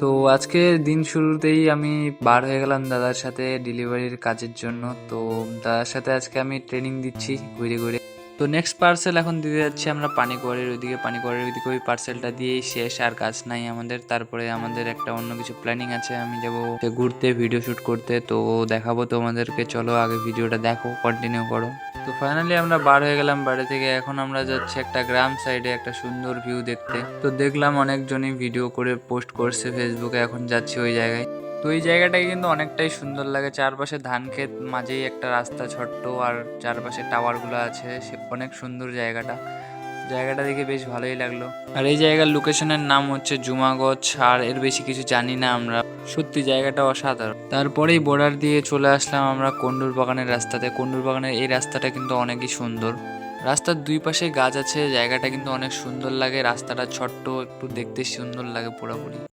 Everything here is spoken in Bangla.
তো আজকে দিন শুরুতেই আমি বার হয়ে গেলাম দাদার সাথে ডেলিভারির কাজের জন্য। তো দাদার সাথে আজকে আমি ট্রেনিং দিচ্ছি ঘুরে ঘুরে। তো নেক্সট পার্সেল এখন দিতে যাচ্ছি আমরা পানিকোয়ারির ওইদিকে। পানিকোয়ারির ওইদিকে ওই পার্সেলটা দিয়েই শেষ, আর কাজ নাই আমাদের। তারপরে আমাদের একটা অন্য কিছু প্ল্যানিং আছে, আমি যাবো ঘুরতে, ভিডিও শ্যুট করতে। তো দেখাবো তোমাদেরকে, চলো আগে ভিডিওটা দেখো, কন্টিনিউ করো। তো ফাইনালি আমরা বার হয়ে গেলাম বাড়ি থেকে। এখন আমরা যাচ্ছি একটা গ্রাম সাইডে একটা সুন্দর ভিউ দেখতে। তো দেখলাম অনেকজনই ভিডিও করে পোস্ট করছে ফেসবুকে, এখন যাচ্ছি ওই জায়গায়। তো এই জায়গাটাকে কিন্তু অনেকটাই সুন্দর লাগে, চারপাশে ধান ক্ষেত, মাঝেই একটা রাস্তা ছোট্ট, আর চারপাশে টাওয়ার গুলো আছে। সে অনেক সুন্দর জায়গাটা। জায়গাটা দেখে বেশ ভালোই লাগলো। আর এই জায়গার লোকেশনের নাম হচ্ছে জুমাগছ, আর এর বেশি কিছু জানি না আমরা। সত্যি জায়গাটা অসাধারণ। তারপরেই বর্ডার দিয়ে চলে আসলাম আমরা কন্ডুর বাগানের রাস্তাতে। কন্ডুর বাগানের এই রাস্তাটা কিন্তু অনেকই সুন্দর। রাস্তার দুই পাশে গাছ আছে, জায়গাটা কিন্তু অনেক সুন্দর লাগে। রাস্তাটা ছোট্ট, একটু দেখতে সুন্দর লাগে পুরোপুরি।